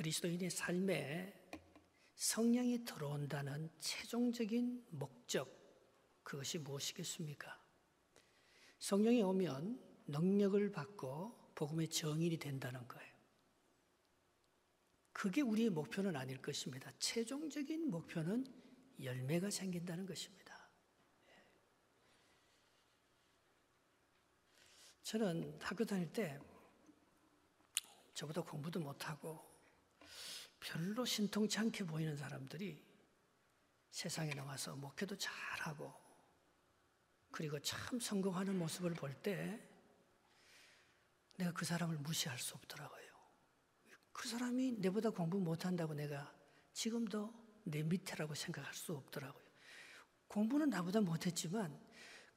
그리스도인의 삶에 성령이 들어온다는 최종적인 목적, 그것이 무엇이겠습니까? 성령이 오면 능력을 받고 복음의 증인이 된다는 거예요. 그게 우리의 목표는 아닐 것입니다. 최종적인 목표는 열매가 생긴다는 것입니다. 저는 학교 다닐 때 저보다 공부도 못하고 별로 신통치 않게 보이는 사람들이 세상에 나와서 목회도 잘하고 그리고 참 성공하는 모습을 볼 때 내가 그 사람을 무시할 수 없더라고요. 그 사람이 내보다 공부 못한다고 내가 지금도 내 밑이라고 생각할 수 없더라고요. 공부는 나보다 못했지만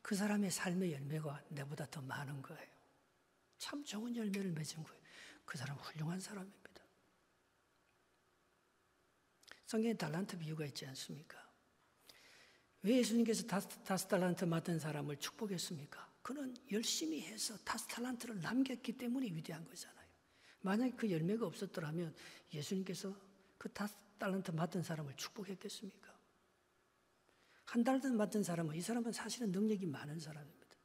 그 사람의 삶의 열매가 내보다 더 많은 거예요. 참 좋은 열매를 맺은 거예요. 그 사람은 훌륭한 사람입니다. 성경에 달란트 비유가 있지 않습니까? 왜 예수님께서 5달란트 맡은 사람을 축복했습니까? 그는 열심히 해서 5달란트를 남겼기 때문에 위대한 거잖아요. 만약에 그 열매가 없었더라면 예수님께서 그 5달란트 맡은 사람을 축복했겠습니까? 1달란트 맡은 사람은 이 사람은 사실은 능력이 많은 사람입니다.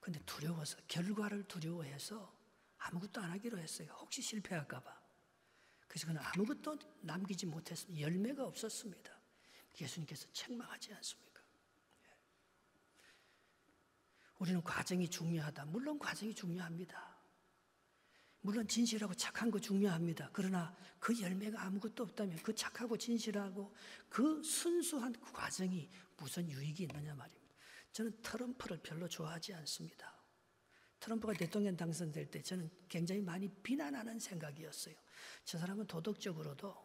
그런데 두려워서 결과를 두려워해서 아무것도 안 하기로 했어요. 혹시 실패할까 봐. 그래서 그는 아무것도 남기지 못했습니다. 열매가 없었습니다. 예수님께서 책망하지 않습니까? 우리는 과정이 중요하다. 물론 과정이 중요합니다. 물론 진실하고 착한 거 중요합니다. 그러나 그 열매가 아무것도 없다면 그 착하고 진실하고 그 순수한 그 과정이 무슨 유익이 있느냐 말입니다. 저는 트럼프를 별로 좋아하지 않습니다. 트럼프가 대통령 당선될 때 저는 굉장히 많이 비난하는 생각이었어요. 저 사람은 도덕적으로도,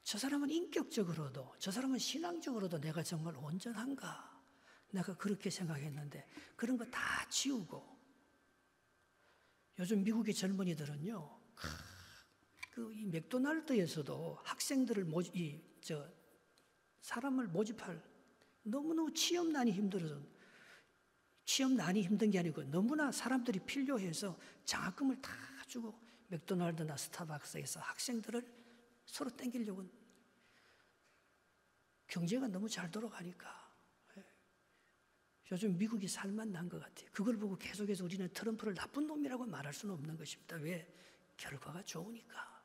저 사람은 인격적으로도, 저 사람은 신앙적으로도 내가 정말 온전한가? 내가 그렇게 생각했는데 그런 거 다 지우고 요즘 미국의 젊은이들은요, 이 맥도날드에서도 학생들을 사람을 모집할 너무너무 취업난이 힘들어서 취업난이 힘든 게 아니고 너무나 사람들이 필요해서 장학금을 다 주고 맥도날드나 스타벅스에서 학생들을 서로 땡기려고 경제가 너무 잘 돌아가니까 요즘 미국이 살만 난 것 같아요. 그걸 보고 계속해서 우리는 트럼프를 나쁜 놈이라고 말할 수는 없는 것입니다. 왜? 결과가 좋으니까.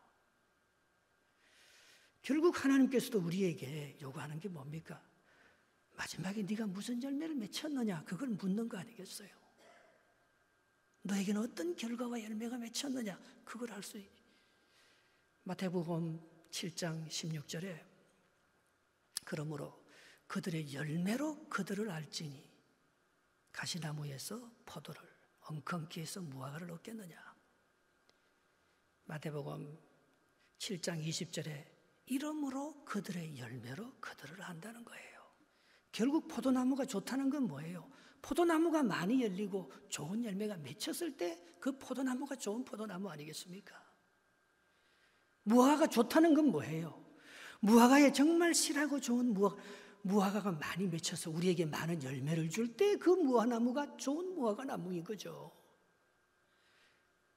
결국 하나님께서도 우리에게 요구하는 게 뭡니까? 마지막에 네가 무슨 열매를 맺혔느냐 그걸 묻는 거 아니겠어요? 너에게는 어떤 결과와 열매가 맺혔느냐 그걸 알 수 있어요. 마태복음 7장 16절에 그러므로 그들의 열매로 그들을 알지니 가시나무에서 포도를 엉겅퀴에서 무화과를 얻겠느냐. 마태복음 7장 20절에 이러므로 그들의 열매로 그들을 안다는 거예요. 결국 포도나무가 좋다는 건 뭐예요? 포도나무가 많이 열리고 좋은 열매가 맺혔을 때 그 포도나무가 좋은 포도나무 아니겠습니까? 무화과가 좋다는 건 뭐예요? 무화과에 정말 실하고 좋은 무화과가 많이 맺혀서 우리에게 많은 열매를 줄 때 그 무화과나무가 좋은 무화과 나무인 거죠.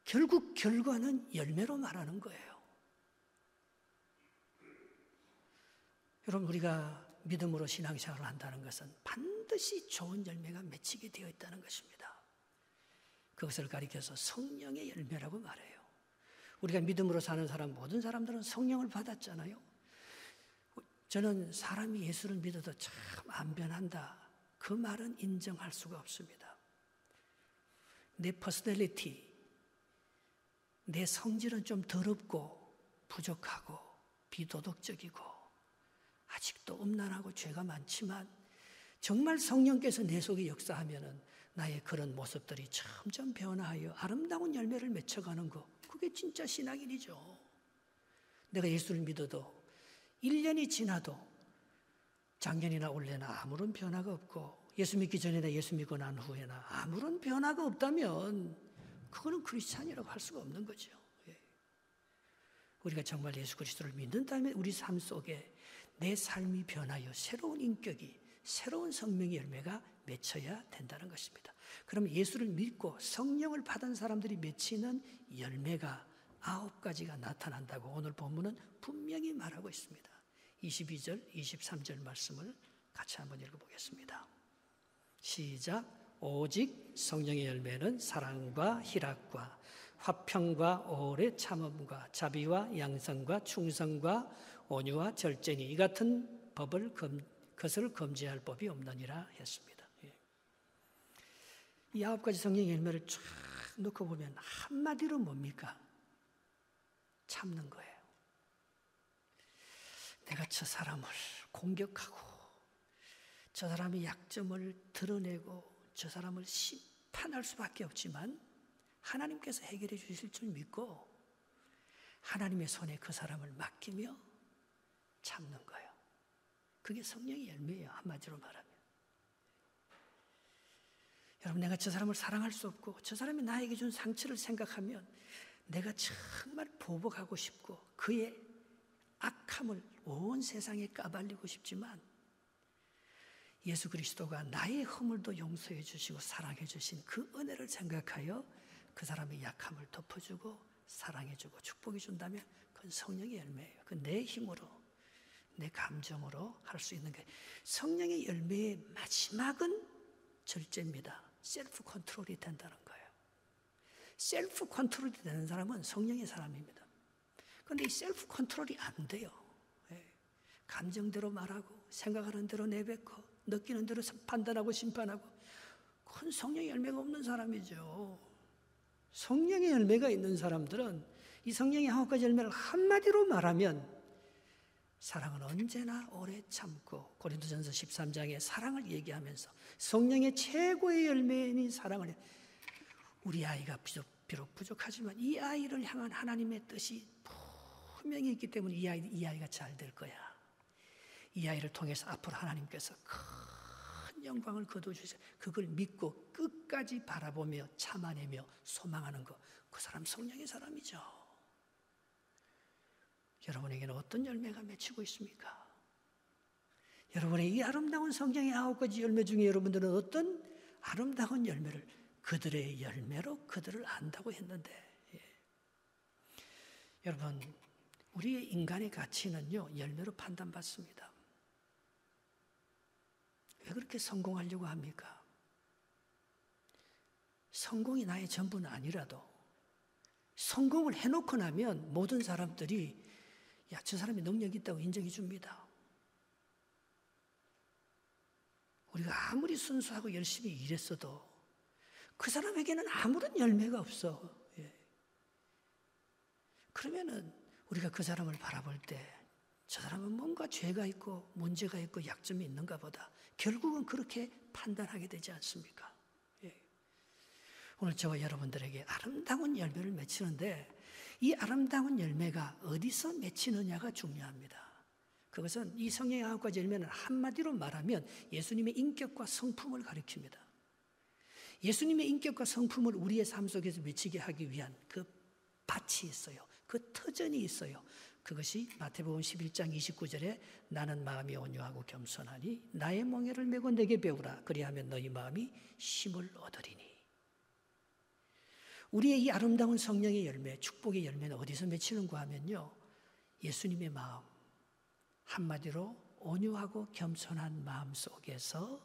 결국 결과는 열매로 말하는 거예요. 여러분, 우리가 믿음으로 신앙생활을 한다는 것은 반드시 좋은 열매가 맺히게 되어 있다는 것입니다. 그것을 가리켜서 성령의 열매라고 말해요. 우리가 믿음으로 사는 사람, 모든 사람들은 성령을 받았잖아요. 저는 사람이 예수를 믿어도 참 안 변한다. 그 말은 인정할 수가 없습니다. 내 퍼스널리티, 내 성질은 좀 더럽고 부족하고 비도덕적이고 아직도 음란하고 죄가 많지만 정말 성령께서 내 속에 역사하면은 나의 그런 모습들이 점점 변화하여 아름다운 열매를 맺혀가는 것, 그게 진짜 신앙인이죠. 내가 예수를 믿어도 1년이 지나도 작년이나 올해나 아무런 변화가 없고 예수 믿기 전이나 예수 믿고 난 후에나 아무런 변화가 없다면 그거는 크리스찬이라고 할 수가 없는 거죠. 우리가 정말 예수 그리스도를 믿는다면 우리 삶 속에 내 삶이 변하여 새로운 인격이, 새로운 생명의 열매가 맺혀야 된다는 것입니다. 그러면 예수를 믿고 성령을 받은 사람들이 맺히는 열매가 9가지가 나타난다고 오늘 본문은 분명히 말하고 있습니다. 22절, 23절 말씀을 같이 한번 읽어보겠습니다. 시작. 오직 성령의 열매는 사랑과 희락과 화평과 오래 참음과 자비와 양선과 충성과 온유와 절제니 이 같은 것을 금지할 법이 없느니라 했습니다. 이 9가지 성령의 열매를 쫙 놓고 보면 한마디로 뭡니까? 참는 거예요. 내가 저 사람을 공격하고 저 사람의 약점을 드러내고 저 사람을 심판할 수밖에 없지만 하나님께서 해결해 주실 줄 믿고 하나님의 손에 그 사람을 맡기며 참는 거예요. 그게 성령의 열매예요. 한마디로 말하면. 여러분, 내가 저 사람을 사랑할 수 없고 저 사람이 나에게 준 상처를 생각하면 내가 정말 보복하고 싶고 그의 악함을 온 세상에 까발리고 싶지만 예수 그리스도가 나의 허물도 용서해 주시고 사랑해 주신 그 은혜를 생각하여 그 사람의 약함을 덮어주고 사랑해 주고 축복해 준다면 그건 성령의 열매예요. 그 내 힘으로 내 감정으로 할 수 있는 게 성령의 열매의 마지막은 절제입니다. 셀프 컨트롤이 된다는 거예요. 셀프 컨트롤이 되는 사람은 성령의 사람입니다. 그런데 이 셀프 컨트롤이 안 돼요. 감정대로 말하고 생각하는 대로 내뱉고 느끼는 대로 판단하고 심판하고 그건 성령의 열매가 없는 사람이죠. 성령의 열매가 있는 사람들은 이 성령의 9가지 열매를 한마디로 말하면 사랑은 언제나 오래 참고 고린도전서 13장에 사랑을 얘기하면서 성령의 최고의 열매인 사랑을 해. 우리 아이가 비록 부족하지만 이 아이를 향한 하나님의 뜻이 분명히 있기 때문에 이 아이가 잘 될 거야. 이 아이를 통해서 앞으로 하나님께서 큰 영광을 거둬주세요. 그걸 믿고 끝까지 바라보며 참아내며 소망하는 것, 그 사람 성령의 사람이죠. 여러분에게는 어떤 열매가 맺히고 있습니까? 여러분의 이 아름다운 성경의 9가지 열매 중에 여러분들은 어떤 아름다운 열매를 그들의 열매로 그들을 안다고 했는데 여러분 우리의 인간의 가치는요 열매로 판단받습니다. 왜 그렇게 성공하려고 합니까? 성공이 나의 전부는 아니라도 성공을 해놓고 나면 모든 사람들이 야, 저 사람이 능력이 있다고 인정해 줍니다. 우리가 아무리 순수하고 열심히 일했어도 그 사람에게는 아무런 열매가 없어. 그러면은 우리가 그 사람을 바라볼 때 저 사람은 뭔가 죄가 있고 문제가 있고 약점이 있는가 보다. 결국은 그렇게 판단하게 되지 않습니까? 오늘 저와 여러분들에게 아름다운 열매를 맺히는데 이 아름다운 열매가 어디서 맺히느냐가 중요합니다. 그것은 이 성령의 9가지 열매는 한마디로 말하면 예수님의 인격과 성품을 가리킵니다. 예수님의 인격과 성품을 우리의 삶 속에서 맺히게 하기 위한 그 밭이 있어요. 그 터전이 있어요. 그것이 마태복음 11장 29절에 나는 마음이 온유하고 겸손하니 나의 멍에를 메고 내게 배우라. 그리하면 너희 마음이 쉼을 얻으리니. 우리의 이 아름다운 성령의 열매, 축복의 열매는 어디서 맺히는가 하면요. 예수님의 마음, 한마디로 온유하고 겸손한 마음 속에서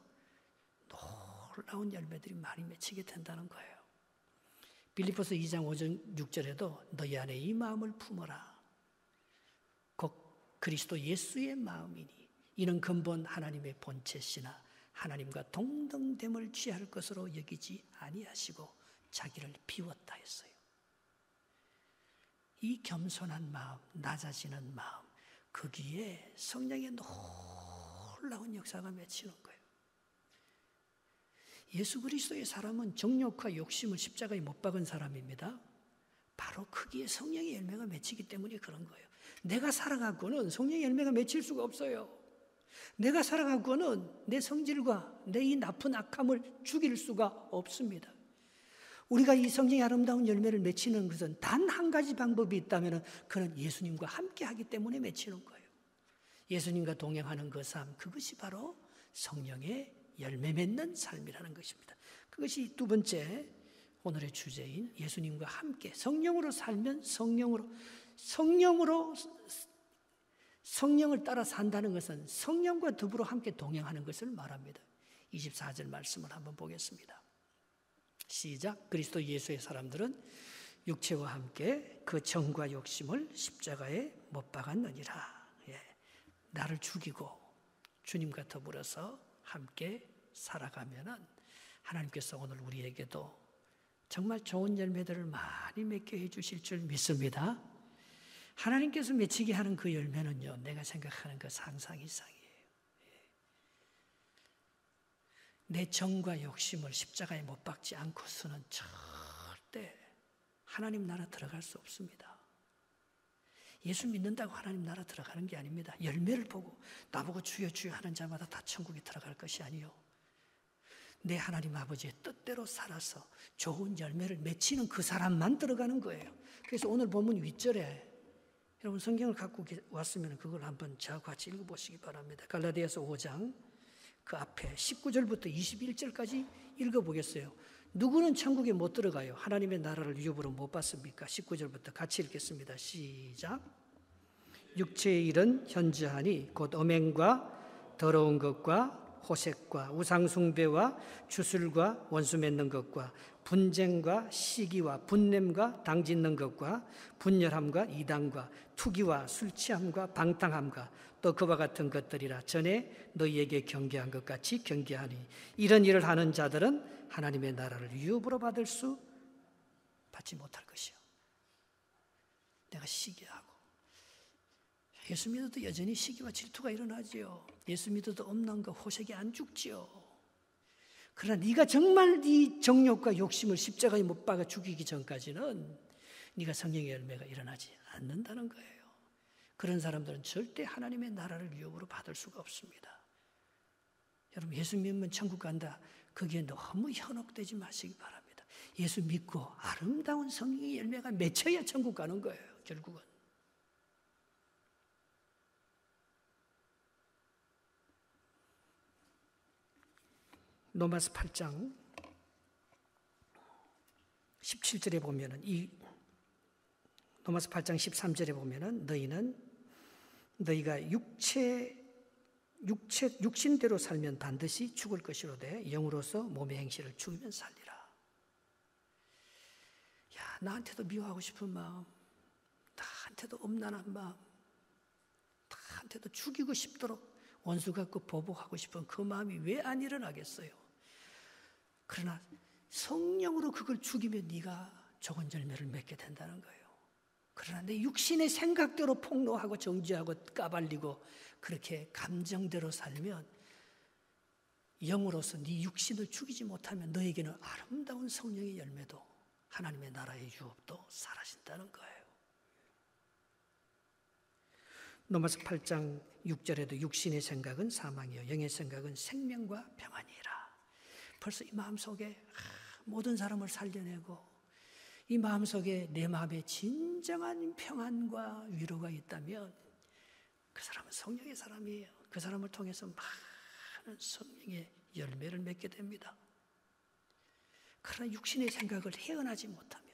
놀라운 열매들이 많이 맺히게 된다는 거예요. 빌립보서 2장 5절 6절에도 너희 안에 이 마음을 품어라. 곧 그리스도 예수의 마음이니 이는 근본 하나님의 본체시나 하나님과 동등됨을 취할 것으로 여기지 아니하시고 자기를 비웠다 했어요. 이 겸손한 마음, 낮아지는 마음, 거기에 성령의 놀라운 역사가 맺히는 거예요. 예수 그리스도의 사람은 정욕과 욕심을 십자가에 못 박은 사람입니다. 바로 거기에 성령의 열매가 맺히기 때문에 그런 거예요. 내가 살아가고는 성령의 열매가 맺힐 수가 없어요. 내가 살아가고는 내 성질과 내 이 나쁜 악함을 죽일 수가 없습니다. 우리가 이 성령의 아름다운 열매를 맺히는 것은 단 한 가지 방법이 있다면 그는 예수님과 함께하기 때문에 맺히는 거예요. 예수님과 동행하는 그 삶, 그것이 바로 성령의 열매 맺는 삶이라는 것입니다. 그것이 두 번째 오늘의 주제인 예수님과 함께 성령으로 살면 성령을 따라 산다는 것은 성령과 더불어 함께 동행하는 것을 말합니다. 24절 말씀을 한번 보겠습니다. 시작. 그리스도 예수의 사람들은 육체와 함께 그 정과 욕심을 십자가에 못 박았느니라. 나를 죽이고 주님과 더불어서 함께 살아가면은 하나님께서 오늘 우리에게도 정말 좋은 열매들을 많이 맺게 해주실 줄 믿습니다. 하나님께서 맺히게 하는 그 열매는요, 내가 생각하는 그 상상 이상이에요. 내 정과 욕심을 십자가에 못 박지 않고서는 절대 하나님 나라 들어갈 수 없습니다. 예수 믿는다고 하나님 나라 들어가는 게 아닙니다. 열매를 보고 나보고 주여 주여 하는 자마다 다 천국에 들어갈 것이 아니요, 내 하나님 아버지의 뜻대로 살아서 좋은 열매를 맺히는 그 사람만 들어가는 거예요. 그래서 오늘 본문 윗절에 여러분 성경을 갖고 왔으면 그걸 한번 저하고 같이 읽어보시기 바랍니다. 갈라디아서 5장 그 앞에 19절부터 21절까지 읽어보겠어요. 누구는 천국에 못 들어가요? 하나님의 나라를 유업으로 못 받습니까? 19절부터 같이 읽겠습니다. 시작. 육체의 일은 현저하니 곧 음행과 더러운 것과 호색과 우상숭배와 주술과 원수 맺는 것과 분쟁과 시기와 분냄과 당짓는 것과 분열함과 이단과 투기와 술취함과 방탕함과 또 그와 같은 것들이라. 전에 너희에게 경계한 것 같이 경계하니 이런 일을 하는 자들은 하나님의 나라를 유업으로 받지 못할 것이요. 내가 시기하고 예수 믿어도 여전히 시기와 질투가 일어나지요. 예수 믿어도 음란과 호색이 안 죽지요. 그러나 네가 정말 네 정욕과 욕심을 십자가에 못 박아 죽이기 전까지는 네가 성령의 열매가 일어나지 않는다는 거예요. 그런 사람들은 절대 하나님의 나라를 유업으로 받을 수가 없습니다. 여러분, 예수 믿으면 천국 간다, 거기에 너무 현혹되지 마시기 바랍니다. 예수 믿고 아름다운 성령의 열매가 맺혀야 천국 가는 거예요. 결국은 로마서 8장 17절에 보면은 로마서 8장 13절에 보면은 너희가 육신대로 살면 반드시 죽을 것이로되 영으로서 몸의 행실을 죽이면 살리라. 야, 나한테도 미워하고 싶은 마음, 나한테도 음란한 마음, 나한테도 죽이고 싶도록 원수 갖고 보복하고 싶은 그 마음이 왜 안 일어나겠어요? 그러나 성령으로 그걸 죽이면 네가 좋은 열매를 맺게 된다는 거예요. 그러나 내 육신의 생각대로 폭로하고 정죄하고 까발리고 그렇게 감정대로 살면, 영으로서 네 육신을 죽이지 못하면 너에게는 아름다운 성령의 열매도 하나님의 나라의 유업도 사라진다는 거예요. 로마서 8장 6절에도 육신의 생각은 사망이요 영의 생각은 생명과 평안이라. 벌써 이 마음속에 모든 사람을 살려내고 이 마음속에 내 마음에 진정한 평안과 위로가 있다면 그 사람은 성령의 사람이에요. 그 사람을 통해서 많은 성령의 열매를 맺게 됩니다. 그러나 육신의 생각을 헤어나지 못하면,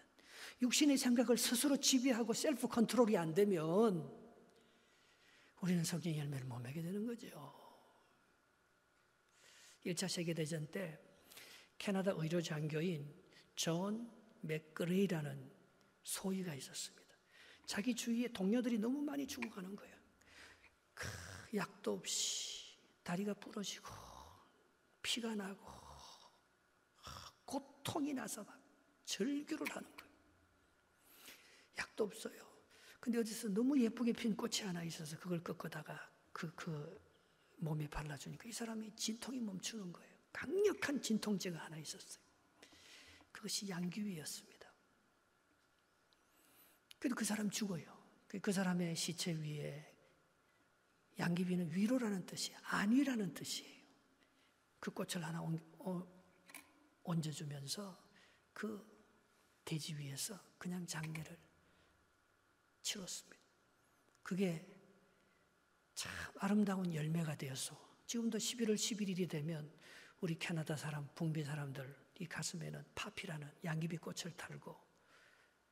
육신의 생각을 스스로 지배하고 셀프 컨트롤이 안 되면 우리는 성령의 열매를 못 맺게 되는 거죠. 1차 세계대전 때 캐나다 의료 장교인 존 맥그레이라는 소위가 있었습니다. 자기 주위에 동료들이 너무 많이 죽어가는 거예요. 약도 없이 다리가 부러지고 피가 나고 고통이 나서 막 절규를 하는 거예요. 약도 없어요. 근데 어디서 너무 예쁘게 핀 꽃이 하나 있어서 그걸 꺾어다가 그 몸에 발라주니까 이 사람이 진통이 멈추는 거예요. 강력한 진통제가 하나 있었어요. 그것이 양귀비였습니다. 그래도 그 사람 죽어요. 그 사람의 시체 위에 양귀비는 위로라는 뜻이, 안위라는 뜻이에요. 그 꽃을 하나 얹어주면서 그 대지 위에서 그냥 장례를 치렀습니다. 그게 참 아름다운 열매가 되어서 지금도 11월 11일이 되면 우리 캐나다 사람, 북미 사람들 이 가슴에는 파피라는 양귀비 꽃을 달고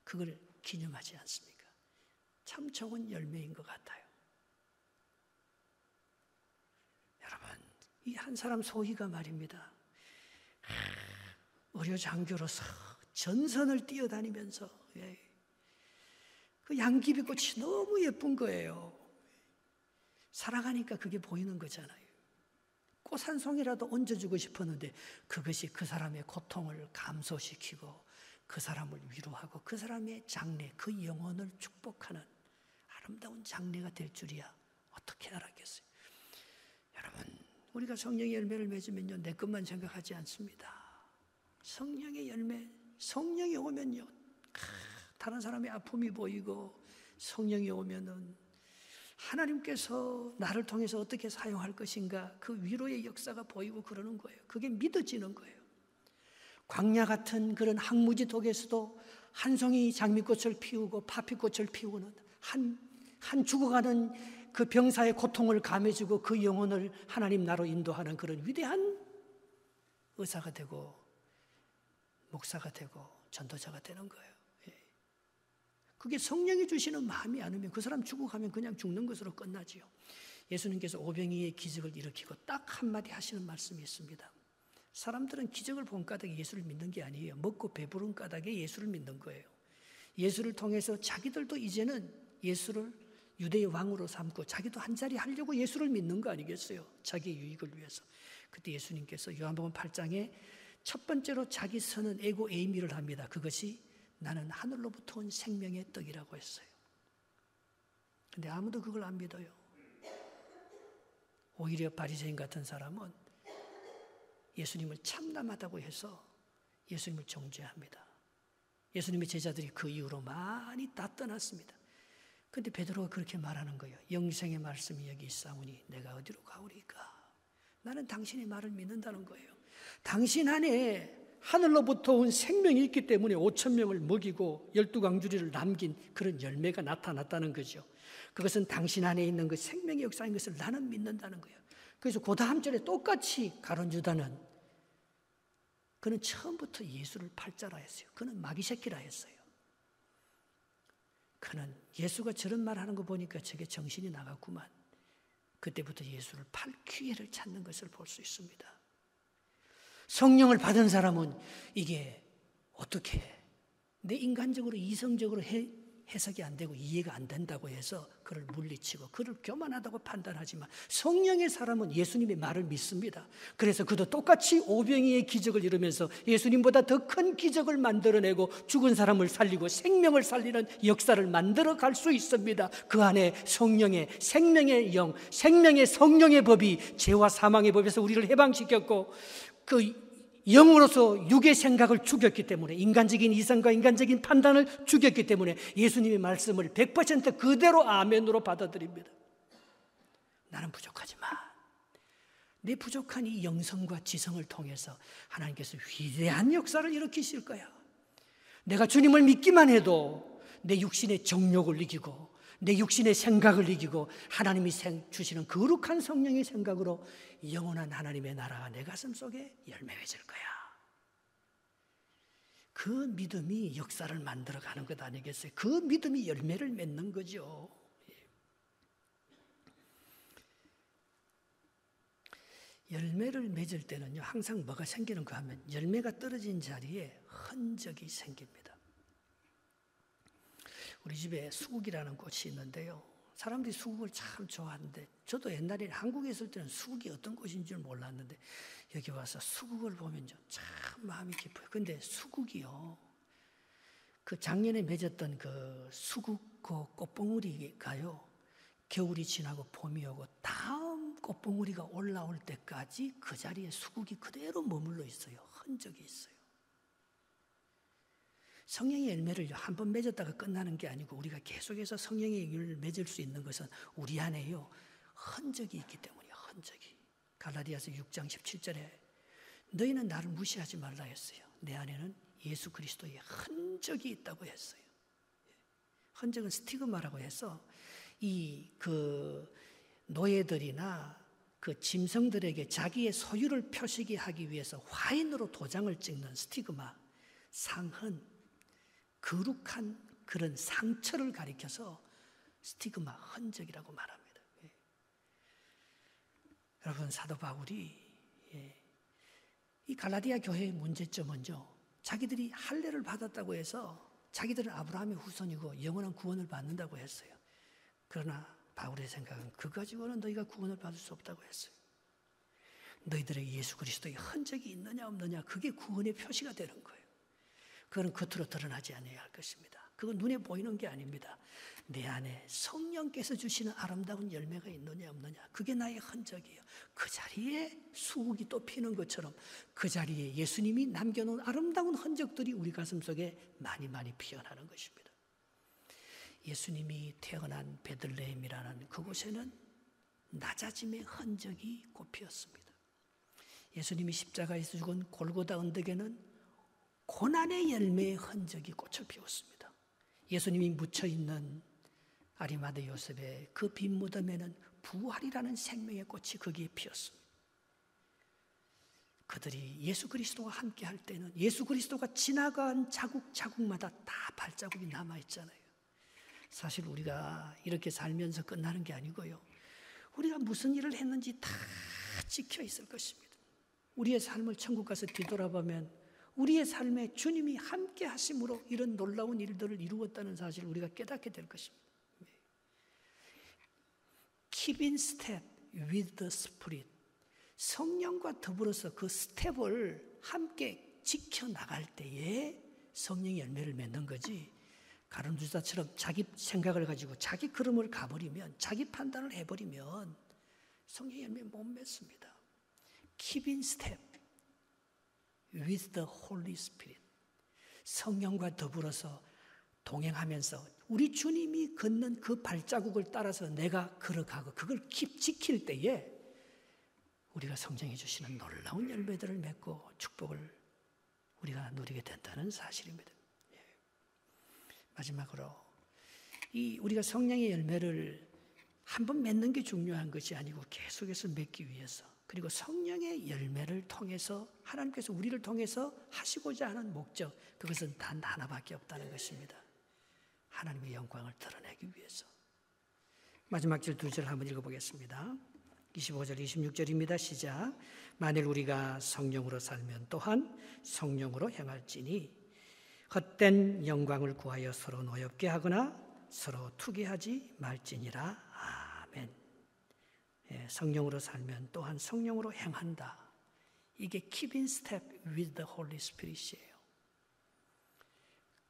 그걸 기념하지 않습니까? 참 좋은 열매인 것 같아요. 여러분, 이 한 사람 소희가 말입니다. 의료장교로서 전선을 뛰어다니면서 그 양귀비 꽃이 너무 예쁜 거예요. 살아가니까 그게 보이는 거잖아요. 꽃 한 송이라도 얹어주고 싶었는데 그것이 그 사람의 고통을 감소시키고 그 사람을 위로하고 그 사람의 장래, 그 영혼을 축복하는 아름다운 장래가 될 줄이야 어떻게 알았겠어요? 여러분, 우리가 성령의 열매를 맺으면요, 내 것만 생각하지 않습니다. 성령의 열매, 성령이 오면요, 다른 사람의 아픔이 보이고 성령이 오면은 하나님께서 나를 통해서 어떻게 사용할 것인가, 그 위로의 역사가 보이고 그러는 거예요. 그게 믿어지는 거예요. 광야 같은 그런 항무지 독에서도 한 송이 장미꽃을 피우고 파피꽃을 피우는 한 죽어가는 그 병사의 고통을 감해주고 그 영혼을 하나님 나로 인도하는 그런 위대한 의사가 되고 목사가 되고 전도자가 되는 거예요. 그게 성령이 주시는 마음이 아니면 그 사람 죽어가면 그냥 죽는 것으로 끝나지요. 예수님께서 오병이의 기적을 일으키고 딱 한마디 하시는 말씀이 있습니다. 사람들은 기적을 본 까닭에 예수를 믿는 게 아니에요. 먹고 배부른 까닭에 예수를 믿는 거예요. 예수를 통해서 자기들도 이제는 예수를 유대의 왕으로 삼고 자기도 한 자리 하려고 예수를 믿는 거 아니겠어요? 자기의 유익을 위해서. 그때 예수님께서 요한복음 8장에 첫 번째로 자기 선은 에고 에이미를 합니다. 그것이 나는 하늘로부터 온 생명의 떡이라고 했어요. 근데 아무도 그걸 안 믿어요. 오히려 바리새인 같은 사람은 예수님을 참남하다고 해서 예수님을 정죄합니다. 예수님의 제자들이 그 이후로 많이 다 떠났습니다. 그런데 베드로가 그렇게 말하는 거예요. 영생의 말씀이 여기 있사오니 내가 어디로 가오리까? 나는 당신의 말을 믿는다는 거예요. 당신 안에 하늘로부터 온 생명이 있기 때문에 5,000명을 먹이고 12광주리를 남긴 그런 열매가 나타났다는 거죠. 그것은 당신 안에 있는 그 생명의 역사인 것을 나는 믿는다는 거예요. 그래서 그 다음 절에 똑같이 가룟 유다는 그는 처음부터 예수를 팔자라 했어요. 그는 마귀새끼라 했어요. 그는 예수가 저런 말 하는 거 보니까 저게 정신이 나갔구만. 그때부터 예수를 팔 기회를 찾는 것을 볼 수 있습니다. 성령을 받은 사람은 이게 어떻게 내 인간적으로 이성적으로 해석이 안 되고 이해가 안 된다고 해서 그를 물리치고 그를 교만하다고 판단하지만 성령의 사람은 예수님의 말을 믿습니다. 그래서 그도 똑같이 오병이의 기적을 이루면서 예수님보다 더 큰 기적을 만들어내고 죽은 사람을 살리고 생명을 살리는 역사를 만들어 갈 수 있습니다. 그 안에 성령의 생명의 영, 생명의 성령의 법이 죄와 사망의 법에서 우리를 해방시켰고 그 영으로서 육의 생각을 죽였기 때문에 인간적인 이성과 인간적인 판단을 죽였기 때문에 예수님의 말씀을 100% 그대로 아멘으로 받아들입니다. 나는 부족하지만 내 부족한 이 영성과 지성을 통해서 하나님께서 위대한 역사를 일으키실 거야. 내가 주님을 믿기만 해도 내 육신의 정욕을 이기고 내 육신의 생각을 이기고 하나님이 주시는 거룩한 성령의 생각으로 영원한 하나님의 나라가 내 가슴 속에 열매 맺을 거야. 그 믿음이 역사를 만들어가는 것 아니겠어요? 그 믿음이 열매를 맺는 거죠. 열매를 맺을 때는요, 항상 뭐가 생기는가 하면 열매가 떨어진 자리에 흔적이 생깁니다. 우리 집에 수국이라는 꽃이 있는데요. 사람들이 수국을 참 좋아하는데 저도 옛날에 한국에 있을 때는 수국이 어떤 꽃인 줄 몰랐는데 여기 와서 수국을 보면 참 마음이 깊어요. 근데 수국이요, 그 작년에 맺었던 그 수국 그 꽃봉우리가요, 겨울이 지나고 봄이 오고 다음 꽃봉우리가 올라올 때까지 그 자리에 수국이 그대로 머물러 있어요. 흔적이 있어요. 성령의 열매를 한 번 맺었다가 끝나는 게 아니고 우리가 계속해서 성령의 열매를 맺을 수 있는 것은 우리 안에요 흔적이 있기 때문이에요. 흔적이. 갈라디아서 6장 17절에 너희는 나를 무시하지 말라 했어요. 내 안에는 예수 그리스도의 흔적이 있다고 했어요. 흔적은 스티그마라고 해서 이 그 노예들이나 그 짐승들에게 자기의 소유를 표시게 하기 위해서 화인으로 도장을 찍는 스티그마, 상흔, 거룩한 그런 상처를 가리켜서 스티그마, 흔적이라고 말합니다. 여러분, 사도 바울이 이 갈라디아 교회의 문제점은요, 자기들이 할례를 받았다고 해서 자기들은 아브라함의 후손이고 영원한 구원을 받는다고 했어요. 그러나 바울의 생각은 그 가지고는 너희가 구원을 받을 수 없다고 했어요. 너희들에게 예수 그리스도의 흔적이 있느냐 없느냐, 그게 구원의 표시가 되는 거예요. 그건 겉으로 드러나지 않아야 할 것입니다. 그건 눈에 보이는 게 아닙니다. 내 안에 성령께서 주시는 아름다운 열매가 있느냐 없느냐, 그게 나의 흔적이에요. 그 자리에 수국이 또 피는 것처럼 그 자리에 예수님이 남겨놓은 아름다운 흔적들이 우리 가슴 속에 많이 피어나는 것입니다. 예수님이 태어난 베들레헴이라는 그곳에는 낮아짐의 흔적이 꼽혔습니다. 예수님이 십자가에서 죽은 골고다 언덕에는 고난의 열매의 흔적이 꽃을 피웠습니다. 예수님이 묻혀있는 아리마대 요셉의 그 빈 무덤에는 부활이라는 생명의 꽃이 거기에 피었습니다. 그들이 예수 그리스도와 함께 할 때는 예수 그리스도가 지나간 자국마다 다 발자국이 남아있잖아요. 사실 우리가 이렇게 살면서 끝나는 게 아니고요, 우리가 무슨 일을 했는지 다 찍혀 있을 것입니다. 우리의 삶을 천국 가서 뒤돌아보면 우리의 삶에 주님이 함께 하심으로 이런 놀라운 일들을 이루었다는 사실을 우리가 깨닫게 될 것입니다. Keep in step with the Spirit. 성령과 더불어서 그 스텝을 함께 지켜나갈 때에 성령의 열매를 맺는 거지, 가룟주자처럼 자기 생각을 가지고 자기 걸음을 가버리면, 자기 판단을 해버리면 성령의 열매 못 맺습니다. Keep in step with the Holy Spirit. 성령과 더불어서 동행하면서 우리 주님이 걷는 그 발자국을 따라서 내가 걸어가고 그걸 지킬 때에 우리가 성령이 주시는 놀라운 열매들을 맺고 축복을 우리가 누리게 된다는 사실입니다. 마지막으로 우리가 성령의 열매를 한번 맺는 게 중요한 것이 아니고 계속해서 맺기 위해서, 그리고 성령의 열매를 통해서 하나님께서 우리를 통해서 하시고자 하는 목적, 그것은 단 하나밖에 없다는 것입니다. 하나님의 영광을 드러내기 위해서. 마지막 절 2절 한번 읽어보겠습니다. 25절 26절입니다. 시작. 만일 우리가 성령으로 살면 또한 성령으로 행할지니 헛된 영광을 구하여 서로 노엽게 하거나 서로 투기하지 말지니라. 아멘. 성령으로 살면 또한 성령으로 행한다. 이게 keep in step with the Holy Spirit이에요.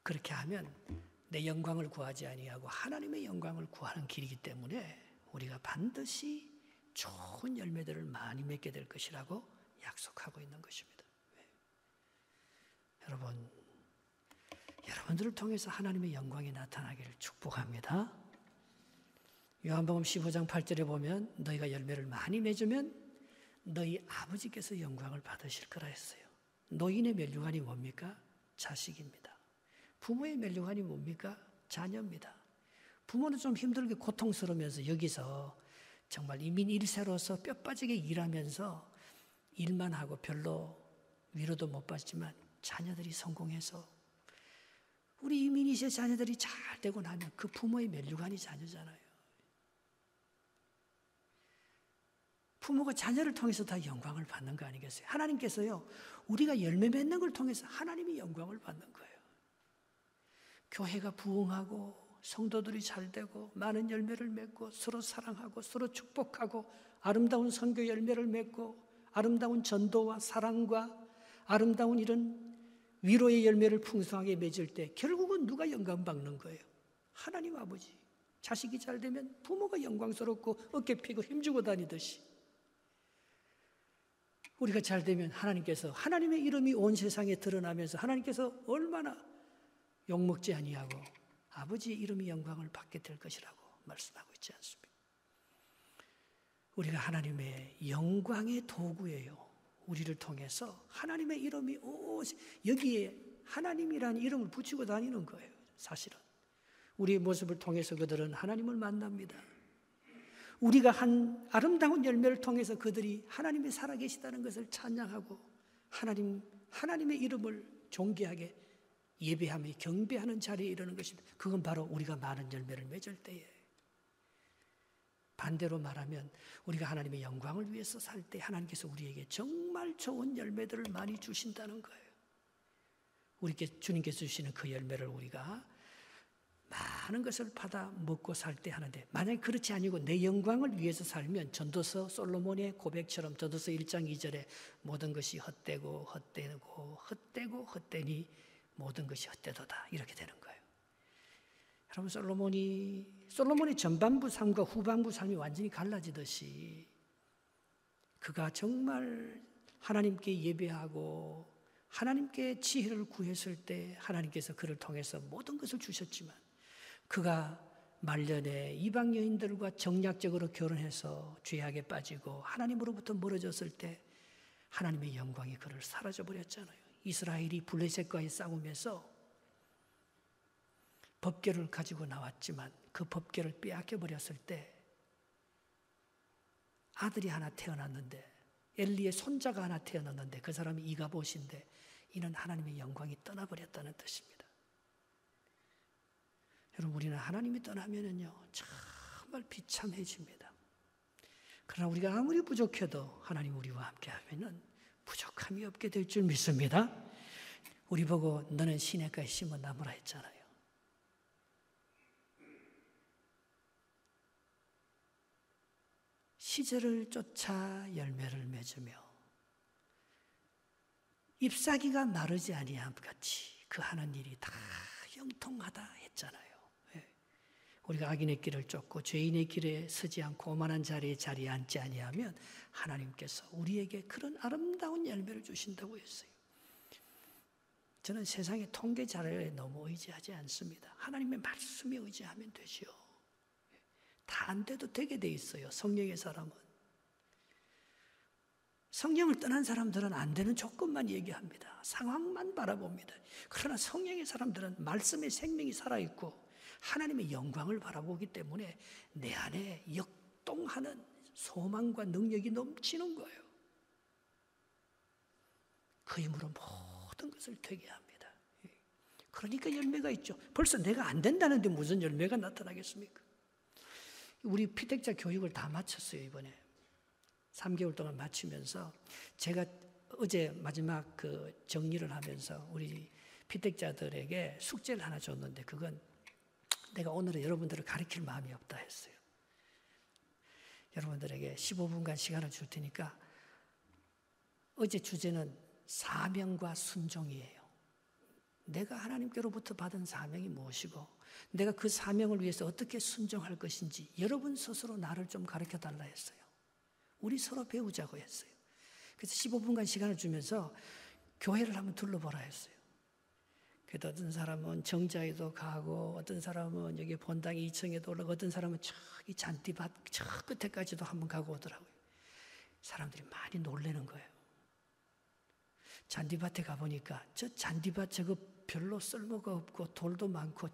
그렇게 하면 내 영광을 구하지 아니하고 하나님의 영광을 구하는 길이기 때문에 우리가 반드시 좋은 열매들을 많이 맺게 될 것이라고 약속하고 있는 것입니다. 여러분들을 통해서 하나님의 영광이 나타나기를 축복합니다. 요한복음 15장 8절에 보면 너희가 열매를 많이 맺으면 너희 아버지께서 영광을 받으실 거라 했어요. 노인의 멸류관이 뭡니까? 자식입니다. 부모의 멸류관이 뭡니까? 자녀입니다. 부모는 좀 힘들게 고통스러우면서 여기서 정말 이민 1세로서 뼈 빠지게 일하면서 일만 하고 별로 위로도 못 받지만 자녀들이 성공해서 우리 이민 2세 자녀들이 잘 되고 나면 그 부모의 멸류관이 자녀잖아요. 부모가 자녀를 통해서 다 영광을 받는 거 아니겠어요? 하나님께서요, 우리가 열매 맺는 걸 통해서 하나님이 영광을 받는 거예요. 교회가 부흥하고 성도들이 잘 되고 많은 열매를 맺고 서로 사랑하고 서로 축복하고 아름다운 선교 열매를 맺고 아름다운 전도와 사랑과 아름다운 이런 위로의 열매를 풍성하게 맺을 때 결국은 누가 영광 받는 거예요? 하나님 아버지. 자식이 잘 되면 부모가 영광스럽고 어깨 피고 힘주고 다니듯이 우리가 잘 되면 하나님께서, 하나님의 이름이 온 세상에 드러나면서 하나님께서 얼마나 욕먹지 아니하고 아버지의 이름이 영광을 받게 될 것이라고 말씀하고 있지 않습니까? 우리가 하나님의 영광의 도구예요. 우리를 통해서 하나님의 이름이 여기에 하나님이라는 이름을 붙이고 다니는 거예요. 사실은 우리의 모습을 통해서 그들은 하나님을 만납니다. 우리가 한 아름다운 열매를 통해서 그들이 하나님이 살아계시다는 것을 찬양하고 하나님의 이름을 존귀하게 예배하며 경배하는 자리에 이르는 것입니다. 그건 바로 우리가 많은 열매를 맺을 때에, 반대로 말하면 우리가 하나님의 영광을 위해서 살 때 하나님께서 우리에게 정말 좋은 열매들을 많이 주신다는 거예요. 우리께 주님께서 주시는 그 열매를 우리가 많은 것을 받아 먹고 살 때 하는데, 만약에 그렇지 아니고 내 영광을 위해서 살면 전도서 솔로몬의 고백처럼 전도서 1장 2절에 모든 것이 헛되고 헛되니 모든 것이 헛되도다, 이렇게 되는 거예요. 여러분, 솔로몬의 전반부 삶과 후반부 삶이 완전히 갈라지듯이 그가 정말 하나님께 예배하고 하나님께 지혜를 구했을 때 하나님께서 그를 통해서 모든 것을 주셨지만, 그가 말년에 이방 여인들과 정략적으로 결혼해서 죄악에 빠지고 하나님으로부터 멀어졌을 때 하나님의 영광이 그를 사라져버렸잖아요. 이스라엘이 블레셋과의 싸움에서 법궤를 가지고 나왔지만 그 법궤를 빼앗겨버렸을 때 아들이 하나 태어났는데, 엘리의 손자가 하나 태어났는데 그 사람이 이가봇인데, 이는 하나님의 영광이 떠나버렸다는 뜻입니다. 여러분, 우리는 하나님이 떠나면은요 정말 비참해집니다. 그러나 우리가 아무리 부족해도 하나님 우리와 함께 하면은 부족함이 없게 될 줄 믿습니다. 우리 보고 너는 시냇가에 심은 나무라 했잖아요. 시절을 쫓아 열매를 맺으며 잎사귀가 마르지 아니함 같이 그 하는 일이 다 형통하다 했잖아요. 우리가 악인의 길을 쫓고 죄인의 길에 서지 않고 오만한 자리에 앉지 아니하면 하나님께서 우리에게 그런 아름다운 열매를 주신다고 했어요. 저는 세상의 통계 자료에 너무 의지하지 않습니다. 하나님의 말씀에 의지하면 되죠. 다 안 돼도 되게 돼 있어요. 성령의 사람은. 성령을 떠난 사람들은 안 되는 조건만 얘기합니다. 상황만 바라봅니다. 그러나 성령의 사람들은 말씀의 생명이 살아있고 하나님의 영광을 바라보기 때문에 내 안에 역동하는 소망과 능력이 넘치는 거예요. 그 힘으로 모든 것을 되게 합니다. 그러니까 열매가 있죠. 벌써 내가 안 된다는데 무슨 열매가 나타나겠습니까? 우리 피택자 교육을 다 마쳤어요, 이번에. 3개월 동안 마치면서 제가 어제 마지막 그 정리를 하면서 우리 피택자들에게 숙제를 하나 줬는데, 그건 내가 오늘은 여러분들을 가르칠 마음이 없다 했어요. 여러분들에게 15분간 시간을 줄 테니까, 어제 주제는 사명과 순종이에요. 내가 하나님께로부터 받은 사명이 무엇이고 내가 그 사명을 위해서 어떻게 순종할 것인지 여러분 스스로 나를 좀 가르쳐 달라 했어요. 우리 서로 배우자고 했어요. 그래서 15분간 시간을 주면서 교회를 한번 둘러보라 했어요. 그래도 어떤 사람은 정자에도 가고, 어떤 사람은 여기 본당 2층에도 올라가고, 어떤 사람은 저기 잔디밭 저 끝에까지도 한번 가고 오더라고요. 사람들이 많이 놀라는 거예요. 잔디밭에 가보니까 저 잔디밭 저거 별로 쓸모가 없고 돌도 많고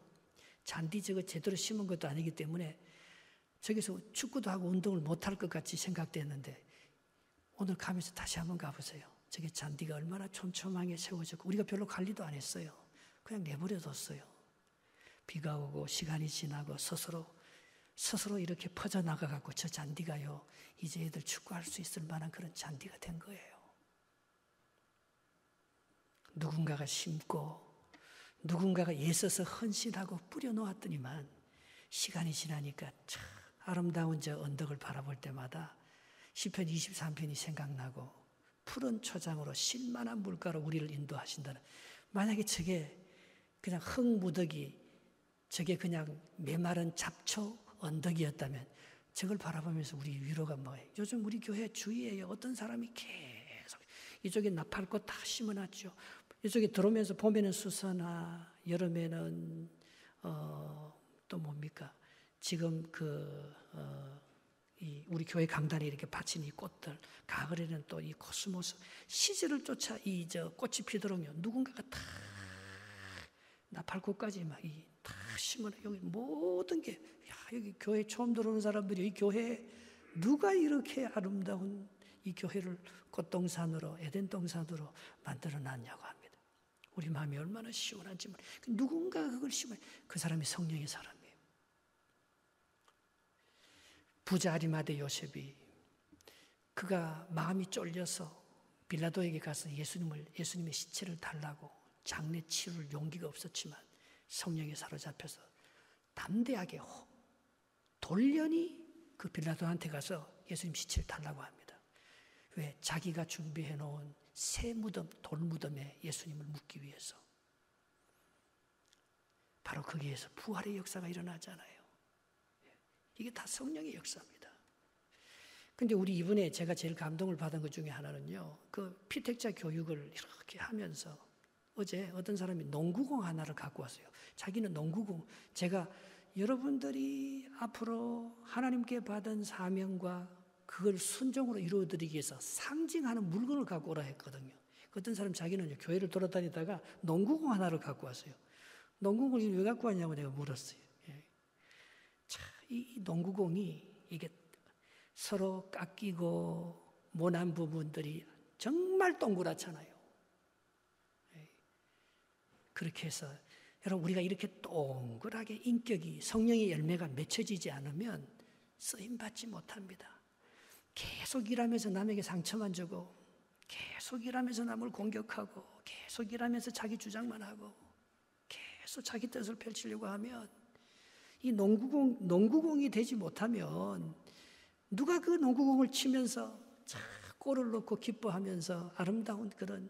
잔디 저거 제대로 심은 것도 아니기 때문에 저기서 축구도 하고 운동을 못할 것 같이 생각됐는데, 오늘 가면서 다시 한번 가보세요. 저게 잔디가 얼마나 촘촘하게 세워졌고 우리가 별로 관리도 안 했어요. 그냥 내버려뒀어요. 비가 오고 시간이 지나고 스스로 이렇게 퍼져나가갖고 저 잔디가요 이제 애들 축구할 수 있을 만한 그런 잔디가 된 거예요. 누군가가 심고 누군가가 애써서 헌신하고 뿌려놓았더니만 시간이 지나니까 참 아름다운 저 언덕을 바라볼 때마다 시편 23편이 생각나고, 푸른 초장으로 쉴만한 물가로 우리를 인도하신다는, 만약에 저게 그냥 흙무더기, 저게 그냥 메마른 잡초 언덕이었다면 저걸 바라보면서 우리 위로가 뭐예요? 요즘 우리 교회 주위에 어떤 사람이 계속 이쪽에 나팔꽃 다 심어놨죠. 이쪽에 들어오면서 봄에는 수서나 여름에는 또 뭡니까? 지금 이 우리 교회 강단에 이렇게 받친 이 꽃들, 가을에는 또 이 코스모스, 시절을 쫓아 이 저 꽃이 피도록요 누군가가 다 나팔꽃까지 막 다 심은 여기 모든 게, 야, 여기 교회 처음 들어오는 사람들이 이 교회 누가 이렇게 아름다운 이 교회를 꽃동산으로, 에덴 동산으로 만들어 놨냐고 합니다. 우리 마음이 얼마나 시원한지 모르. 누군가가 그걸 심어. 그 사람이 성령의 사람이에요. 부자 아리마대 요셉이 그가 마음이 쫄려서 빌라도에게 가서 예수님의 시체를 달라고 장례 치를 용기가 없었지만 성령에 사로잡혀서 담대하게 돌연히 그 빌라도한테 가서 예수님 시체를 달라고 합니다. 왜? 자기가 준비해 놓은 새 무덤, 돌 무덤에 예수님을 묻기 위해서. 바로 거기에서 부활의 역사가 일어나잖아요. 이게 다 성령의 역사입니다. 근데 우리 이번에 제가 제일 감동을 받은 것 중에 하나는요, 그 피택자 교육을 이렇게 하면서 어제 어떤 사람이 농구공 하나를 갖고 왔어요. 자기는 농구공, 제가 여러분들이 앞으로 하나님께 받은 사명과 그걸 순종으로 이루어드리기 위해서 상징하는 물건을 갖고 오라 했거든요. 어떤 사람 자기는 교회를 돌아다니다가 농구공 하나를 갖고 왔어요. 농구공을 왜 갖고 왔냐고 내가 물었어요. 자, 이 농구공이 이게 서로 깎이고 모난 부분들이 정말 동그랗잖아요. 그렇게 해서 여러분, 우리가 이렇게 동그랗게 인격이, 성령의 열매가 맺혀지지 않으면 쓰임받지 못합니다. 계속 일하면서 남에게 상처만 주고, 계속 일하면서 남을 공격하고, 계속 일하면서 자기 주장만 하고, 계속 자기 뜻을 펼치려고 하면 이 농구공이 되지 못하면 누가 그 농구공을 치면서 골을 넣고 기뻐하면서 아름다운 그런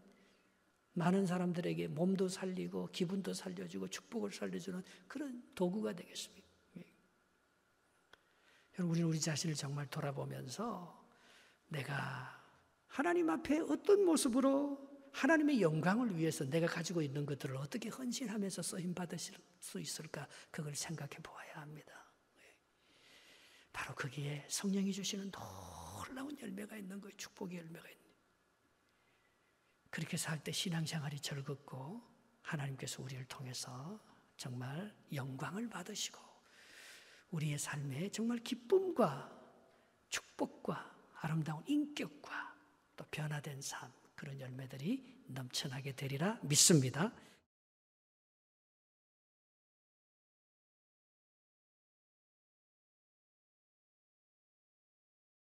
많은 사람들에게 몸도 살리고 기분도 살려주고 축복을 살려주는 그런 도구가 되겠습니다. 여러분, 우리는 우리 자신을 정말 돌아보면서 내가 하나님 앞에 어떤 모습으로 하나님의 영광을 위해서 내가 가지고 있는 것들을 어떻게 헌신하면서 쓰임받을 수 있을까, 그걸 생각해 보아야 합니다. 바로 거기에 성령이 주시는 놀라운 열매가 있는 거예요. 축복의 열매가 있는 거예요. 그렇게 살 때 신앙생활이 즐겁고 하나님께서 우리를 통해서 정말 영광을 받으시고 우리의 삶에 정말 기쁨과 축복과 아름다운 인격과 또 변화된 삶, 그런 열매들이 넘쳐나게 되리라 믿습니다.